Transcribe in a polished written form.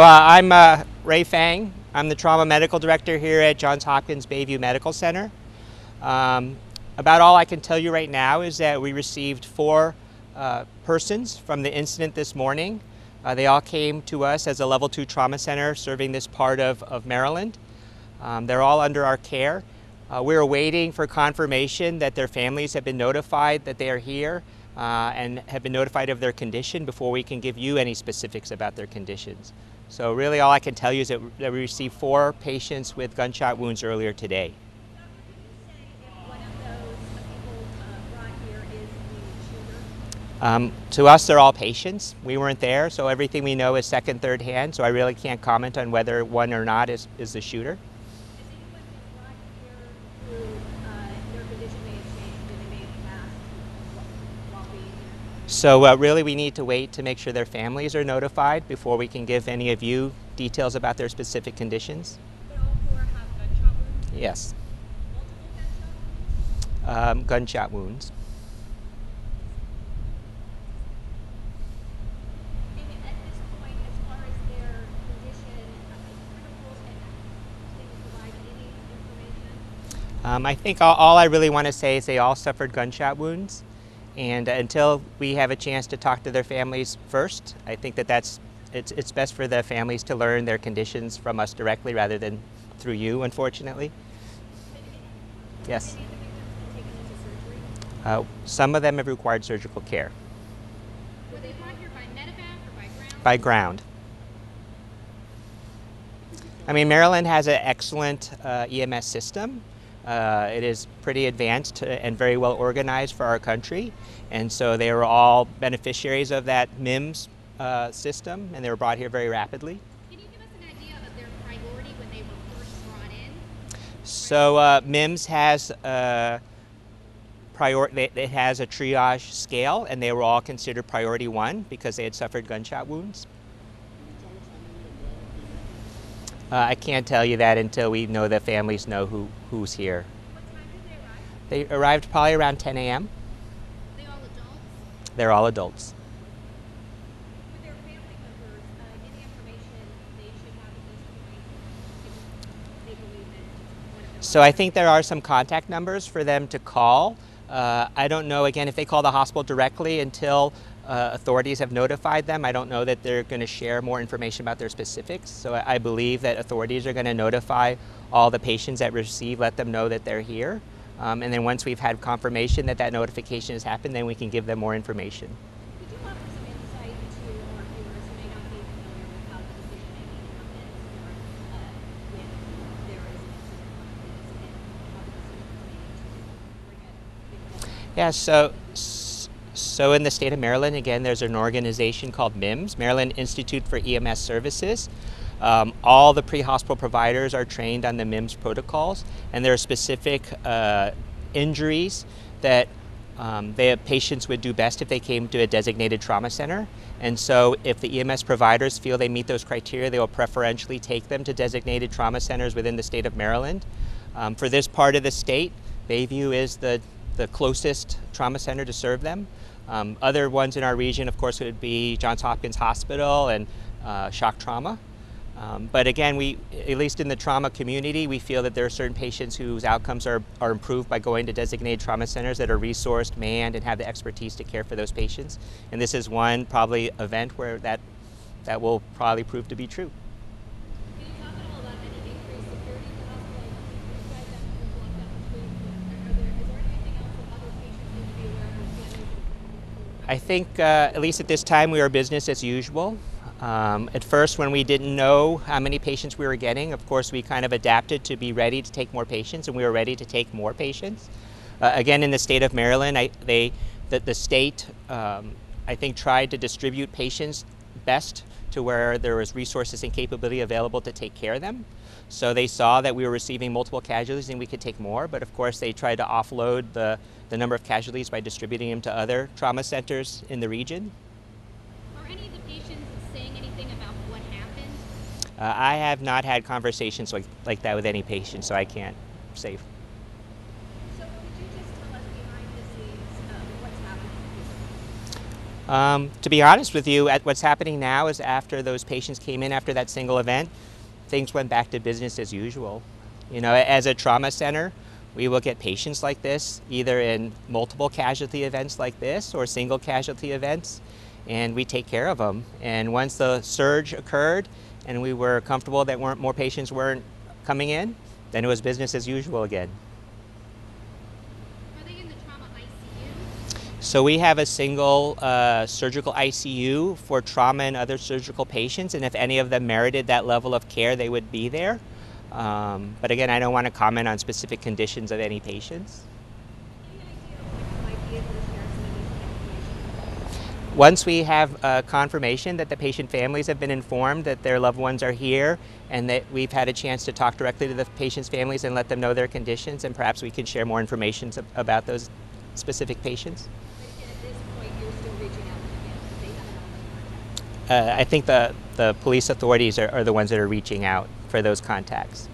I'm Ray Fang. I'm the Trauma Medical Director here at Johns Hopkins Bayview Medical Center. About all I can tell you right now is that we received 4 persons from the incident this morning. They all came to us as a level 2 trauma center serving this part of Maryland. They're all under our care. We're waiting for confirmation that their families have been notified that they are here and have been notified of their condition before we can give you any specifics about their conditions. So really all I can tell you is that we received 4 patients with gunshot wounds earlier today. To us, they're all patients. We weren't there, so everything we know is second, third hand, so I really can't comment on whether one or not is the shooter. So really we need to wait to make sure their families are notified before we can give any of you details about their specific conditions. But all 4 have gunshot wounds? Yes. Multiple gunshot wounds? Gunshot wounds. And at this point, as far as their condition, critical, can you provide any information? I think all I really want to say is they all suffered gunshot wounds. And until we have a chance to talk to their families first, I think that it's best for the families to learn their conditions from us directly rather than through you, unfortunately. Yes. Have any of the victims been taken into surgery? Some of them have required surgical care. Were they brought here by medevac or by ground? By ground. I mean, Maryland has an excellent EMS system. It is pretty advanced and very well organized for our country, and so they were all beneficiaries of that MIMS system, and they were brought here very rapidly. Can you give us an idea of their priority when they were first brought in? So MIMS has it has a triage scale, and they were all considered priority 1 because they had suffered gunshot wounds. I can't tell you that until we know the families know who's here. What time did they arrive? They arrived probably around 10 a.m. Are they all adults? They're all adults. With their family members, any information they should have at this point if they believe that one of them... So I think there are some contact numbers for them to call. I don't know, again, if they call the hospital directly until authorities have notified them. I don't know that they're going to share more information about their specifics. So I believe that authorities are going to notify all the patients that receive, let them know that they're here. And then once we've had confirmation that that notification has happened, then we can give them more information. Could you offer some insight to our viewers who may not be familiar with how the decision-making happens or when there is an incident like this and how the decision is made to bring it? Yeah, so in the state of Maryland, again, there's an organization called MIMS, Maryland Institute for EMS Services. All the pre-hospital providers are trained on the MIMS protocols, and there are specific injuries that patients would do best if they came to a designated trauma center. And so if the EMS providers feel they meet those criteria, they will preferentially take them to designated trauma centers within the state of Maryland. For this part of the state, Bayview is the closest trauma center to serve them. Other ones in our region, of course, would be Johns Hopkins Hospital and shock trauma. But again, at least in the trauma community, we feel that there are certain patients whose outcomes are improved by going to designated trauma centers that are resourced, manned, and have the expertise to care for those patients. And this is one probably event where that will probably prove to be true. Can you talk at all about any increased security at the hospital? You guys have blocked out the streets, but is there anything else that other patients need to be aware of? I think, at least at this time, we are business as usual. At first, when we didn't know how many patients we were getting, of course, we kind of adapted to be ready to take more patients, and we were ready to take more patients. Again, in the state of Maryland, the state, I think, tried to distribute patients best to where there was resources and capability available to take care of them. So they saw that we were receiving multiple casualties and we could take more, but of course they tried to offload the number of casualties by distributing them to other trauma centers in the region. Are any of the patients saying anything about what happened? I have not had conversations like that with any patient, so I can't say. So could you just tell us behind the scenes what's happening here? To be honest with you, what's happening now is after those patients came in after that single event, things went back to business as usual. You know, as a trauma center, we will get patients like this, either in multiple casualty events like this or single casualty events, and we take care of them. And once the surge occurred and we were comfortable that more patients weren't coming in, then it was business as usual again. Are they in the trauma ICU? So we have a single surgical ICU for trauma and other surgical patients, and if any of them merited that level of care, they would be there. But again, I don't want to comment on specific conditions of any patients. Any idea of when you might be able to share some of this information? Once we have confirmation that the patient families have been informed that their loved ones are here and that we've had a chance to talk directly to the patient's families and let them know their conditions, and perhaps we can share more information about those specific patients. But again, at this point, you're still reaching out to the families. They haven't all been contacted. I think the police authorities are the ones that are reaching out for those contacts.